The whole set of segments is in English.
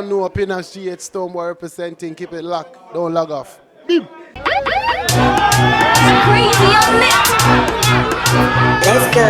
don't know, Pinna Street, Stonebowy representing. Keep it locked. Don't log off. Beep. Crazy on it. Let's go.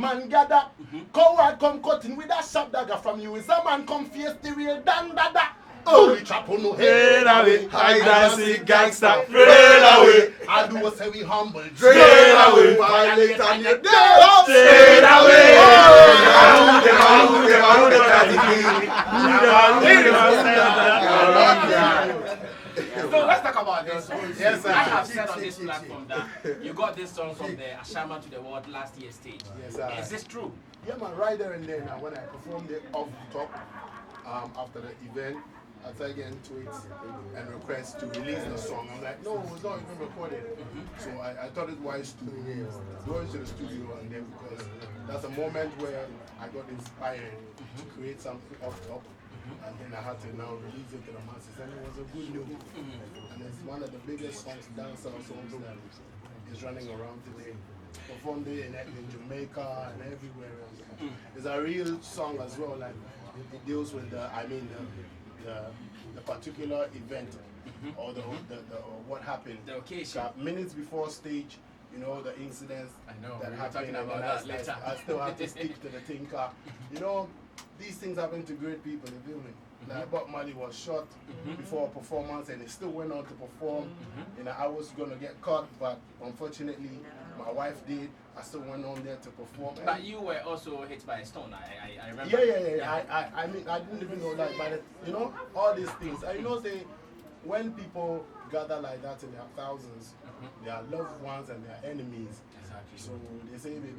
Man gather, coward come cutting with a sharp dagger from you. Is a man come face the real dan dada. Oh, we chop on no head away, high classy gangster, straight away. I do what say we humble, straight away. Violate on your death, straight away. So let's talk about this. Yes, sir. I have said on this platform that you got this song from the Ashiaman to the World last year's stage. Yes, sir. Is this true? Yeah, man, right there and then. When I performed it off the top, after the event, I started getting tweets and requests to release the song. I'm like, no, it's not even recorded. So I thought it wise to go into the studio and then, because that's a moment where I got inspired to create something off top. And then I had to now release it to the masses, and it was a good news. And it's one of the biggest songs, dancehall songs that is running around today. Performed it in Jamaica and everywhere else. It's a real song as well. Like it deals with the particular event or the what happened. The occasion. Minutes before stage, you know, the incidents that happened. Talking about that later. I still have to stick to the thinker. You know, these things happen to great people, you feel me? Like Bob Marley was shot before a performance and he still went on to perform. And I was going to get caught, but unfortunately my wife did. I still went on there to perform. But you were also hit by a stone, I remember. Yeah. I mean, I didn't even know that, but you know, all these things. I know when people gather like that in their thousands, their loved ones and their enemies. Exactly. So they say, baby,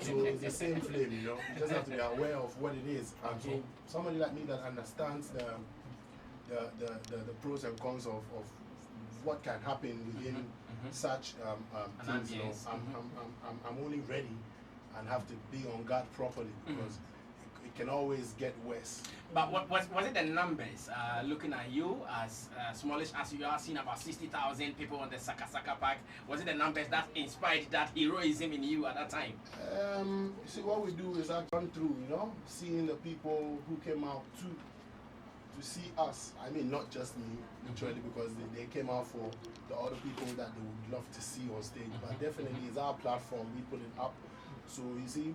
so it's the same flame, you know. You just have to be aware of what it is. And so somebody like me that understands the pros and cons of what can happen within such things, you know, I'm only ready and have to be on guard properly because it it can always get worse. But was it the numbers? Looking at you as smallish as you are, seeing about 60,000 people on the Saka Saka Park. Was it the numbers that inspired that heroism in you at that time? See, what we do is I run through, seeing the people who came out to see us. I mean, not just me, literally, because they came out for the other people that they would love to see on stage. But definitely, it's our platform. We put it up. So you see,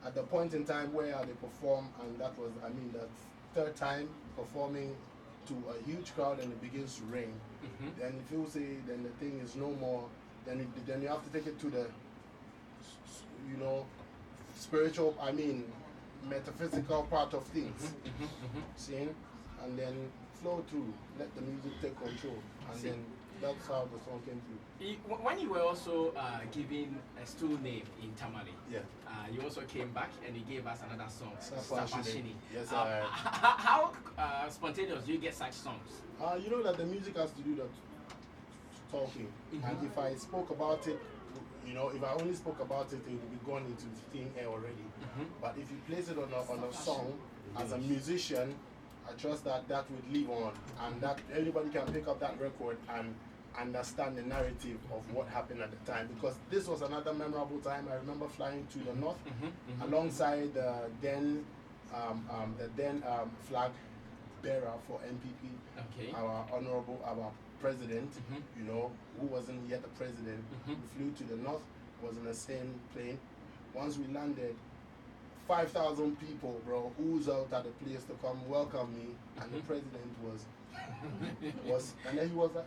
at the point in time where they perform, and that was, that third time performing to a huge crowd and it begins to rain. Then if you say, then the thing is no more. Then you have to take it to the, spiritual. Metaphysical part of things. Seeing. And then flow through, let the music take control, and then that's how the song came through. When you were also given a stool name in Tamale, you also came back and you gave us another song, Sapashini. Yes, how spontaneous do you get such songs? You know that the music has to do that talking, and if I spoke about it, if I only spoke about it, it would be gone into thin air already. But if you place it on a song, as a musician, I trust that would live on, and that anybody can pick up that record and understand the narrative of what happened at the time. Because this was another memorable time. I remember flying to the north alongside the then flag bearer for MPP, our president, who wasn't yet the president. We flew to the north, was in the same plane. Once we landed, 5,000 people, bro, who's out at the place to come welcome me, and the president was, and then he was like,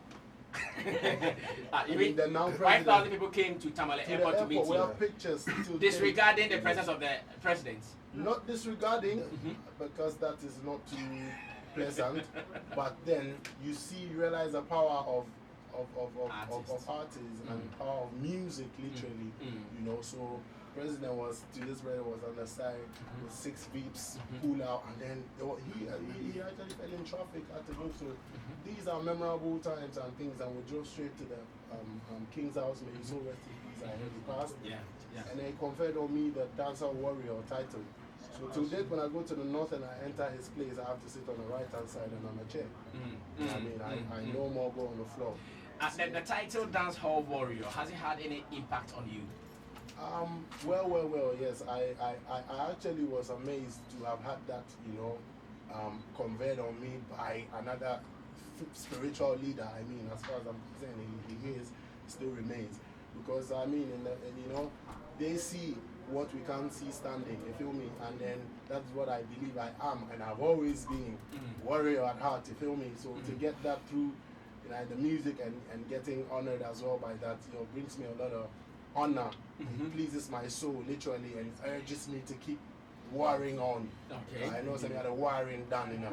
you mean the now 5,000 people came to Tamale Airport to meet you? We have pictures disregarding the presence of the president? Not disregarding, because that is not too pleasant, but then you realize the power of artists and power of music, literally, so president was on the side with 6 beeps, pull out, and then he actually fell in traffic, had to go. So these are memorable times and things, and we drove straight to the King's house. May he so rest in peace. I heard he passed. And they conferred on me the Dancer Warrior title. So to date, when I go to the north and I enter his place, I have to sit on the right hand side and on a chair. I no more go on the floor. The title Dancehall Warrior, has it had any impact on you? Well, yes. I actually was amazed to have had that, conveyed on me by another spiritual leader. As far as I'm concerned, he still remains. Because, they see what we can't see standing, you feel me? And then that's what I believe I am, and I've always been warrior at heart, you feel me? So to get that through, the music and getting honored as well by that, brings me a lot of honor. It pleases my soul, literally, and it urges me to keep warring on. I know something had a warring done,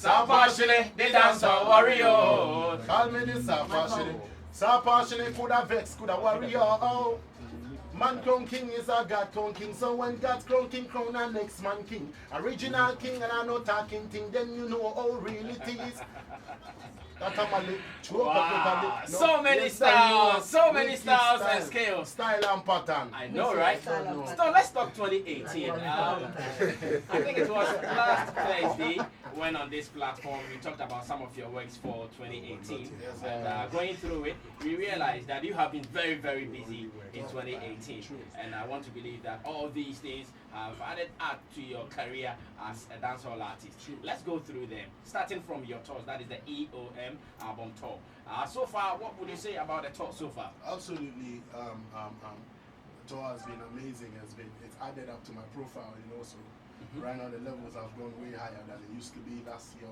Sapashine, the Dancehall Warrior. Call me the Sapashine. Sapashine coulda vex, coulda warrior. Man crown king is a God crown king, so when God's crown king crown a next man king. Original king and I no talking thing, then you know how real it is. Wow. So many styles and scales. Style and pattern. I know, right? So let's talk 2018. I think it was last Thursday when on this platform we talked about some of your works for 2018. And going through it, we realized that you have been very, very busy in 2018. And I want to believe that all these things have added up to your career as a dancehall artist. Let's go through them. Starting from your tours, that is the EOM album tour. So far, what would you say about the tour so far? Absolutely. The tour has been amazing. It's added up to my profile, so right now the levels have gone way higher than it used to be last 2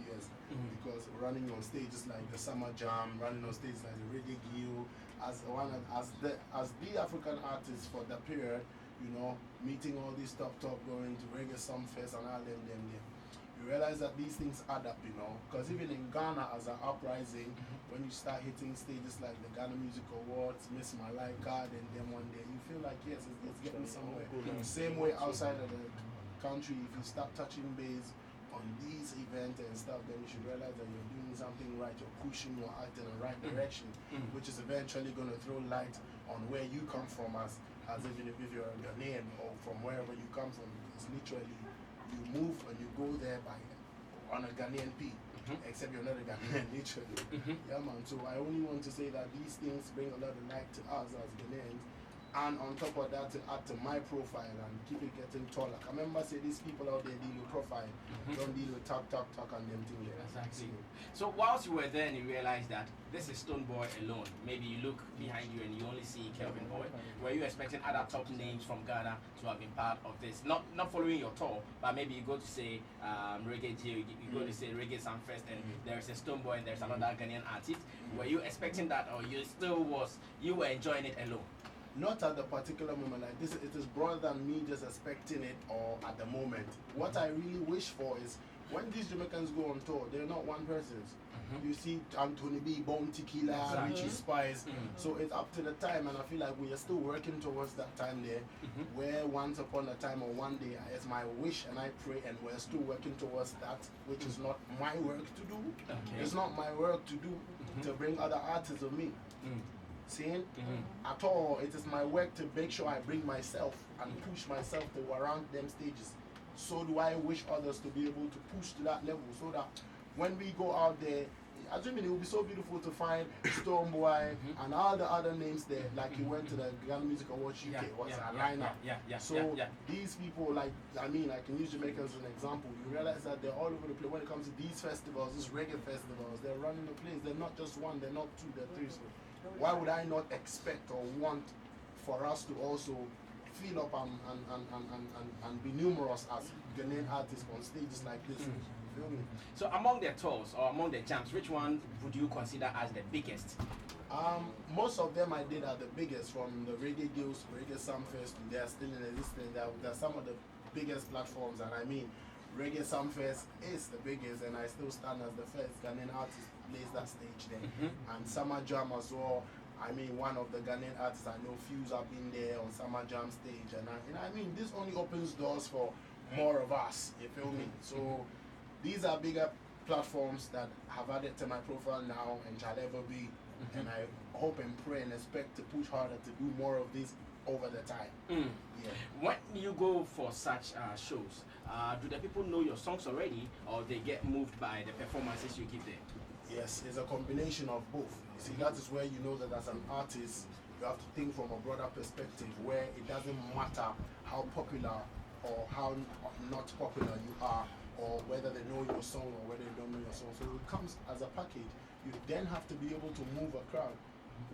years. Because running on stages like the Summer Jam, running on stages like the Reggae Gil, as the African artist for the period, meeting all these top going to Reggae Sumfest and all them. You realize that these things add up, because even in Ghana as an uprising, when you start hitting stages like the Ghana Music Awards, Miss My Life card, and then one day you feel like, yes, it's getting somewhere. Same way outside of the country, if you start touching base on these events and stuff, then you should realize that you're doing something right, you're pushing your art in the right direction, which is eventually going to throw light on where you come from as even if you're a Ghanaian or from wherever you come from. Because literally, you move and you go there on a Ghanaian P. Except you're not a Ghanaian, literally. Yeah, man. So I only want to say that these things bring a lot of light to us as Ghanaians. And on top of that, to add to my profile and keep it getting taller. I remember say these people out there deal with profile, don't deal with talk and them things there. Exactly. So whilst you were there and you realized that this is Stoneboy alone, maybe you look behind you and you only see Kelvin Boy, were you expecting other top names from Ghana to have been part of this? Not following your tour, but maybe you go to say Reggae J, you go to say Reggae Sunfest, and there's a Stoneboy and there's another Ghanaian artist. Were you expecting that, or you were enjoying it alone? Not at the particular moment like this. It is broader than me just expecting it or at the moment. What I really wish for is when these Jamaicans go on tour, they're not one person's. You see Anthony B, Bone Tequila, Richie Spice. So it's up to the time, and I feel like we are still working towards that time there, where once upon a time or one day, it's my wish and I pray, and we're still working towards that, which is not my work to do. It's not my work to do to bring other artists with me. Seeing at all, it is my work to make sure I bring myself and push myself to around them stages. So do I wish others to be able to push to that level, so that when we go out there, assuming it will be so beautiful to find Stonebowy and all the other names there, like you went to the Ghana Music Awards UK, what's that lineup? So these people, like I can use Jamaica as an example. You realize that they're all over the place when it comes to these festivals, these reggae festivals. They're running the place. They're not just one, they're not two, they're three. So why would I not expect or want for us to also fill up and be numerous as Ghanaian artists on stages like this? Feel me? So among the tours or among the jams, which one would you consider as the biggest? Most of them I did are the biggest, from the Reggae Guilds, Reggae Sumfest. They are still in existence. They're some of the biggest platforms, and I mean, Reggae Sumfest is the biggest, and I still stand as the first Ghanaian artist to place that stage there. And Summer Jam as well. I mean, one of the Ghanaian artists I know, Fuse, have been there on Summer Jam stage, and I mean, this only opens doors for more of us. You feel me? So these are bigger platforms that have added to my profile now and shall ever be. And I hope and pray and expect to push harder to do more of this over the time. Yeah. When you go for such shows, do the people know your songs already, or they get moved by the performances you give them? Yes, it's a combination of both. You see, that is where you know that as an artist, you have to think from a broader perspective, where it doesn't matter how popular or how not popular you are, or whether they know your song or whether they don't know your song. So it comes as a package. You then have to be able to move a crowd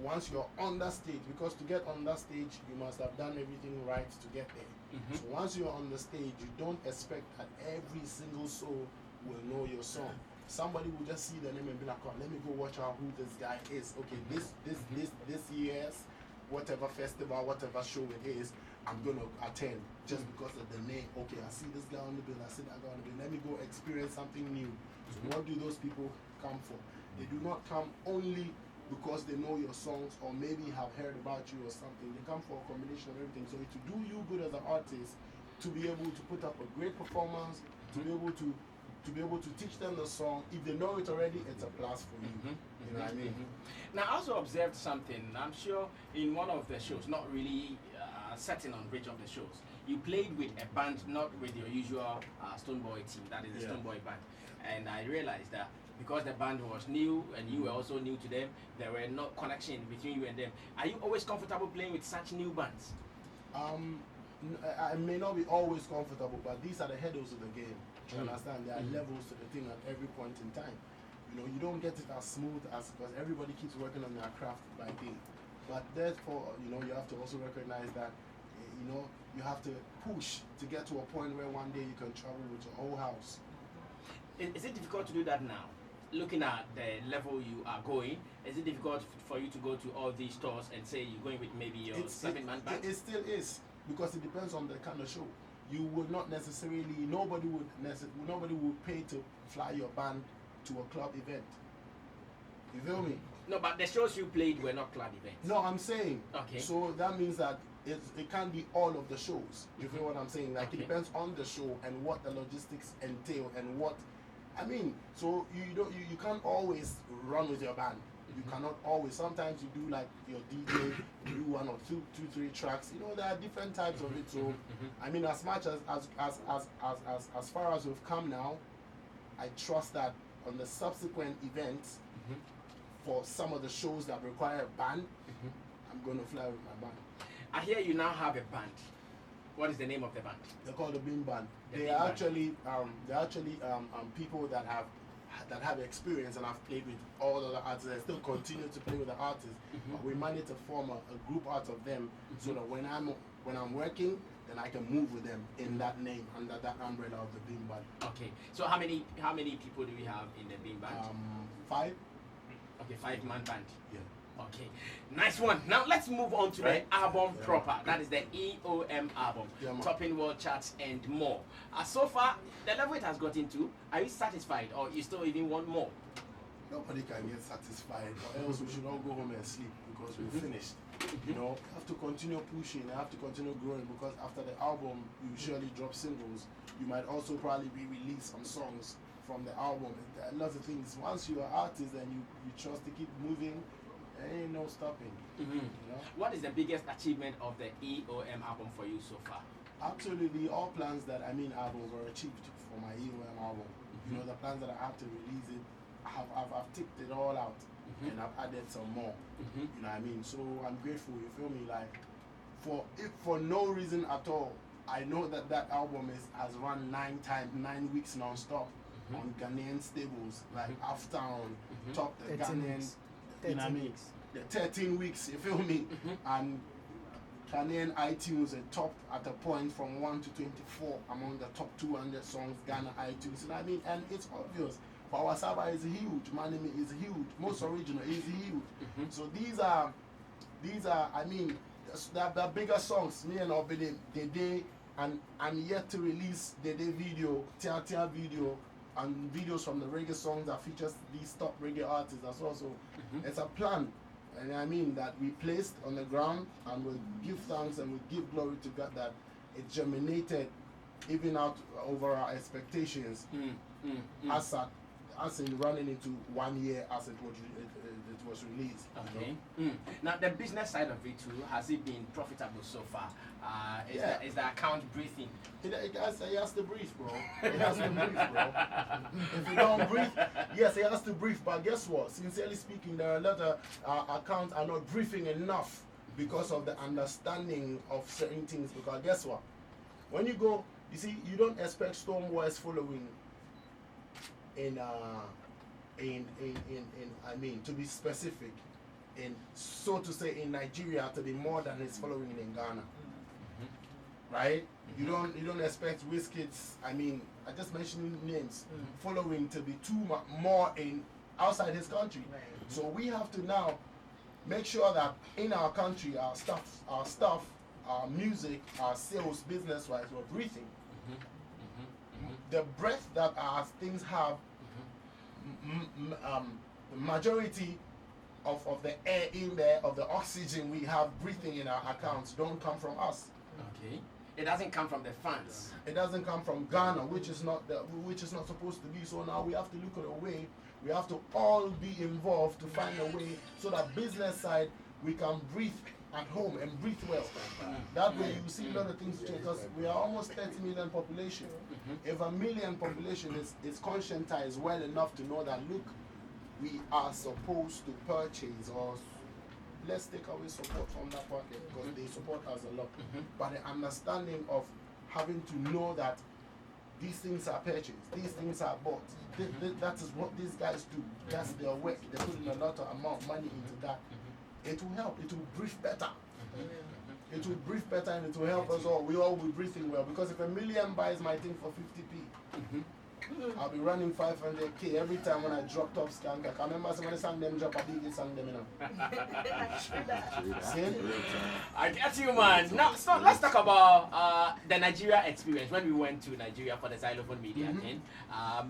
once you're on that stage, because to get on that stage, you must have done everything right to get there. So once you're on the stage, you don't expect that every single soul will know your song. Somebody will just see the name and be like, oh, let me go watch out who this guy is. Okay, this year's whatever festival, whatever show it is, I'm gonna attend just because of the name. Okay, I see this guy on the bill, I see that guy on the bill. Let me go experience something new. So what do those people come for? They do not come only because they know your songs or maybe have heard about you or something. They come for a combination of everything. So to do you good as an artist, to be able to put up a great performance, to be able to teach them the song. If they know it already, it's a plus for you. You know what I mean? Now, I also observed something. I'm sure in one of the shows, not really setting on which of the shows, you played with a band, not with your usual Stonebowy team, that is the Stonebowy band. And I realized that because the band was new and you were also new to them, there were no connection between you and them. Are you always comfortable playing with such new bands? I may not be always comfortable, but these are the hurdles of the game. You understand? There are levels to the thing at every point in time. You know, you don't get it as smooth as, because everybody keeps working on their craft by day. But therefore, you know, you have to also recognize that, you know, you have to push to get to a point where one day you can travel with your whole house. Is it difficult to do that now? Looking at the level you are going, is it difficult for you to go to all these stores and say you're going with maybe your 7-man band? It still is, because it depends on the kind of show. You would not necessarily, nobody would pay to fly your band to a club event. You feel me? No, but the shows you played were not club events. No, I'm saying. Okay. So that means that it can't be all of the shows. You feel what I'm saying? Like Okay. it depends on the show and what the logistics entail and what. I mean, so you can't always run with your band. You cannot always. Sometimes you do like your DJ, you do one or two, three tracks. You know, there are different types of it. So I mean, as much as far as we've come now, I trust that on the subsequent events, for some of the shows that require a band, I'm gonna fly with my band. I hear you now have a band. What is the name of the band? They're called the Bean Band. The They're Bean Band. actually people that have experience and have played with all other artists and still continue to play with the artists. But we managed to form a group out of them so that when I'm working, then I can move with them in that name under that umbrella of the Bean Band. Okay. So how many people do we have in the Bean Band? 5. Okay, 5-man band. Yeah. Okay, nice one. Now let's move on to the album proper. That is the EOM album, Yeah, man. topping world charts and more. So far, the level it has gotten to, are you satisfied or you still even want more? Nobody can get satisfied, or else we should all go home and sleep because we're finished. You know, you have to continue pushing, you have to continue growing because after the album, you usually drop singles. You might also probably re-release some songs from the album. There are lots of things. Once you're an artist and you trust to keep moving, there ain't no stopping. You know? What is the biggest achievement of the EOM album for you so far? Absolutely, all plans that I've achieved for my EOM album. You know, the plans that I have to release it, I've ticked it all out, and I've added some more. You know what I mean? So I'm grateful. You feel me? Like, for no reason at all, I know that album has run 9 weeks non-stop on Ghanaian stables, like Aftown, top the 13 Ghanaian. weeks. You know what I mean? The 13 weeks, you feel me? And Ghanaian iTunes are top at a point from 1 to 24 among the top 200 songs Ghana iTunes. You know what I mean? And it's obvious. Power Saba is huge, Manime is huge, Most Original is huge. So these are I mean, the bigger songs. Me and Obede, Dede, and I'm yet to release Dede video, Tia Tia video, and videos from the reggae songs that features these top reggae artists as well. So it's a plan, and I mean that we placed on the ground, and we'll give thanks and we'll give glory to God that it germinated even out over our expectations. As in running into 1 year as it was released. Okay. Now the business side of it too, has it been profitable so far? Is the account breathing? It has to breathe, bro. It has to breathe, bro. If you don't breathe, yes, it has to breathe. But guess what? Sincerely speaking, there are a lot of accounts are not breathing enough because of the understanding of certain things. Because guess what? When you go, you see, you don't expect Stonebowy's following I mean, to be specific, so to say, in Nigeria to be more than his following in Ghana, right? You don't expect Wizkid's, I mean, I just mentioned names, following to be more in outside his country. So we have to now make sure that in our country, our stuff, our music, our sales, business-wise, we're breathing. The breath that our things have, the majority of the air in there, of the oxygen we have breathing in our accounts, don't come from us. Okay. It doesn't come from the funds. It doesn't come from Ghana, which is not supposed to be. So now we have to look at a way. We have to all be involved to find a way so that business side we can breathe at home and breathe well. That way you see a lot of things change because we are almost 30 million population. If a million population is conscientized well enough to know that, look, we are supposed to purchase, or let's take away support from that pocket because they support us a lot. But the understanding of having to know that these things are purchased, these things are bought. That is what these guys do. That's their work. They put in a lot of amount of money into that. It will help. It will breathe better. It will breathe better and it will help us all. We all will be breathing well. Because if a million buys my thing for 50p, I'll be running 500k every time when I drop top skank. I remember somebody sang them drop a big sang them, See? I get you, man. Now, so let's talk about the Nigeria experience when we went to Nigeria for the xylophone media thing.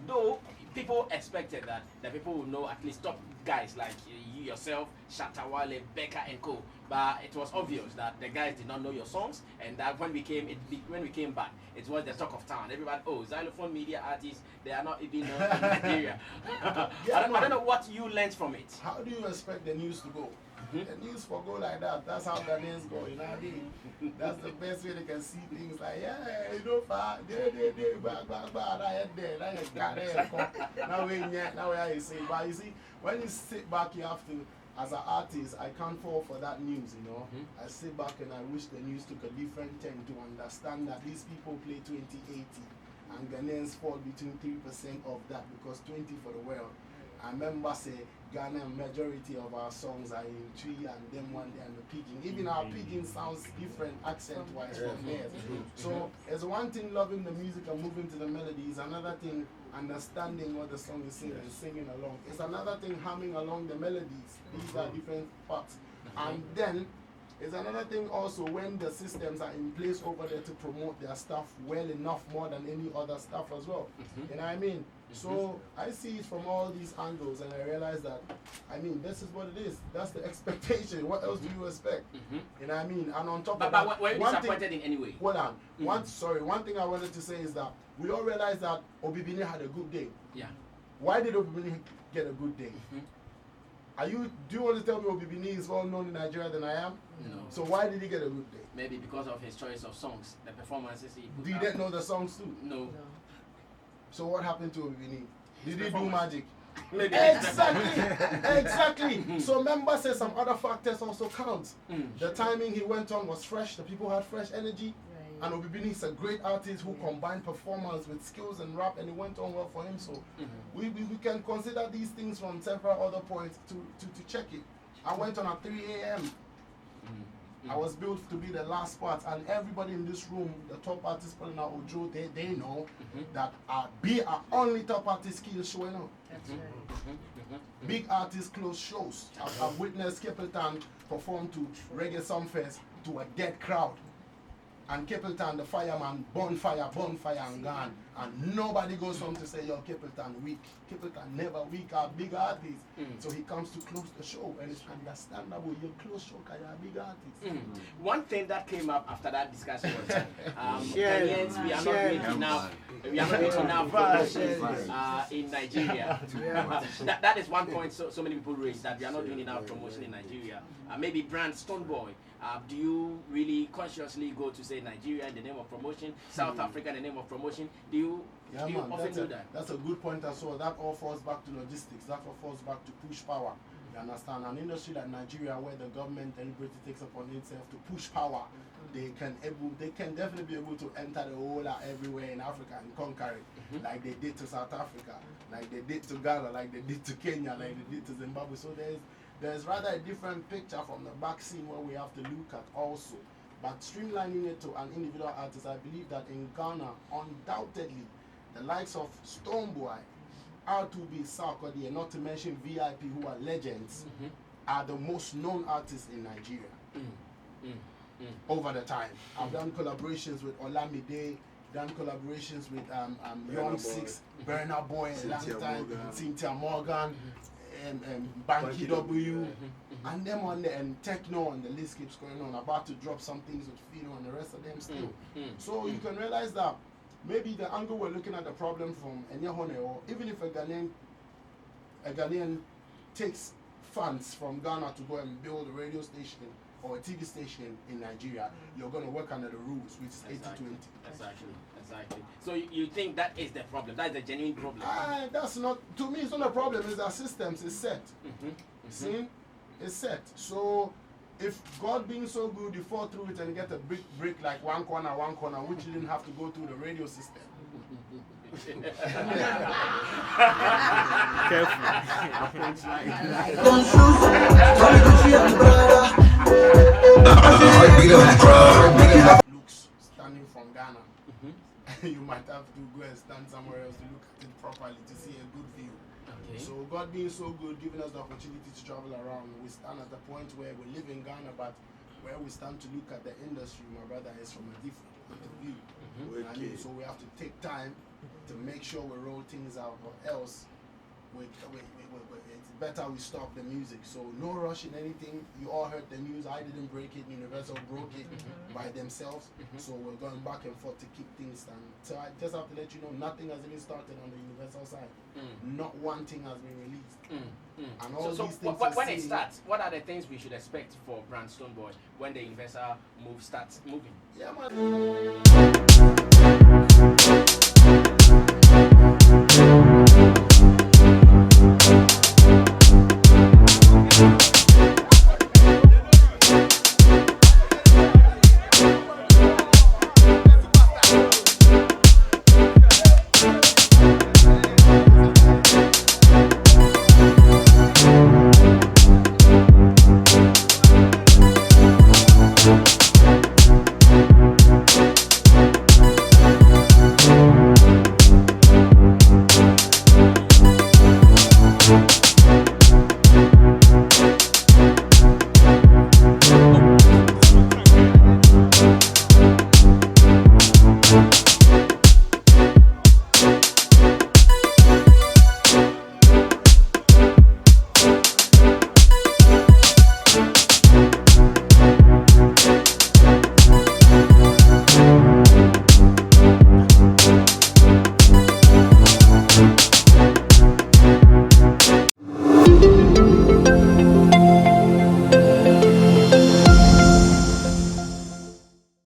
Though people expected that the people would know at least top guys like you yourself, Shatta, Wale, Becca, and co. But it was obvious that the guys did not know your songs, and that when we came back, it was the talk of town. Everybody, oh, xylophone media artists, they are not even known in Nigeria. I don't know what you learned from it. How do you expect the news to go? The news for go like that. That's how the names go. You know what I mean? That's the best way they can see things. Like, yeah, you know, now where you say, but you see, when you sit back, you have to. As an artist, I can't fall for that news, you know. I sit back and I wish the news took a different turn to understand that these people play 2080 and Ghanaians fall between 3% of that because 20 for the world. I remember say Ghana majority of our songs are in Tree and them one day and the pidgin. Even our pidgin sounds different accent wise from theirs. So it's one thing loving the music and moving to the melodies, another thing understanding what the song is saying and singing along. It's another thing humming along the melodies. These are different parts. And then it's another thing also when the systems are in place over there to promote their stuff well enough more than any other stuff as well. You know what I mean? So I see it from all these angles and I realize that, I mean, this is what it is. That's the expectation. What else do you expect? You know what I mean? And on top of that, but were you disappointed in any way? Hold on. One thing I wanted to say is that we all realized that Obibini had a good day. Yeah. Why did Obibini get a good day? Do you want to tell me Obibini is more known in Nigeria than I am? No. So why did he get a good day? Maybe because of his choice of songs, the performances he put Do you out. didn't know the songs too? No. So what happened to Obibini? Did he do performance. magic? Maybe. Exactly. So member says some other factors also count. The timing he went on was fresh. The people had fresh energy. And Obibini is a great artist who combined performance with skills and rap, and it went on well for him. So we can consider these things from several other points to check it. I went on at 3 a.m. I was built to be the last part, and everybody in this room, the top artists pulling out Ojo, they know that be our only top artist skills showing up. That's right. Big artists close shows. I've witnessed Capleton perform to Reggae Sumfest to a dead crowd. And Capleton, the fireman, bonfire, and gone. And nobody goes home to say, yo, Capleton weak. Capleton never weak, a big artist. So he comes to close the show, and it's understandable. You close show because you're a big artist. One thing that came up after that discussion was Kenyans, we are not doing enough. We are not doing enough promotion in Nigeria. That is one point so many people raise, that we are not doing enough promotion in Nigeria. Maybe brand Stonebowy. Do you really consciously go to say Nigeria in the name of promotion, South Africa in the name of promotion? Do you often do that? That's a good point as well. That all falls back to logistics. That all falls back to push power. You understand? An industry like Nigeria, where the government deliberately takes upon itself to push power, they can definitely be able to enter the whole everywhere in Africa and conquer it, like they did to South Africa, like they did to Ghana, like they did to Kenya, like they did to Zimbabwe. So there's rather a different picture from the back scene where we have to look at also. But streamlining it to an individual artist, I believe that in Ghana, undoubtedly, the likes of Stonebowy, R2B, Sarkodie, and not to mention VIP, who are legends, are the most known artists in Nigeria over the time. I've done collaborations with Olamide, done collaborations with Young Six, Burna Boy, Cynthia Morgan, Banky W, and them on there, and Techno, and the list keeps going on. About to drop some things with Fino and the rest of them still. So you can realize that maybe the angle we're looking at the problem from Enyahone, or even if a Ghanaian takes funds from Ghana to go and build a radio station or a TV station in Nigeria, you're going to work under the rules, which is 80-20. Exactly. So you think that is the problem? That is the genuine problem? That's not, to me, it's not a problem. It's our systems. It's set. See? It's set. So if God being so good, you fall through it and get a big break like one corner, which you didn't have to go through the radio system. Looks standing from Ghana. You might have to go and stand somewhere else to look at it properly to see a good view. So God being so good, giving us the opportunity to travel around, we stand at the point where we live in Ghana, but where we stand to look at the industry, my brother, is from a different point of view. You know what I mean? So we have to take time to make sure we roll things out, or else it's better we stop the music. So no rush in anything. You all heard the news. I didn't break it. Universal broke it by themselves. So we're going back and forth to keep things standing. So I just have to let you know, nothing has even started on the Universal side. Not one thing has been released. And all So these things when it starts, what are the things we should expect for brand Stoneboy when the Universal move starts moving? Yeah, man.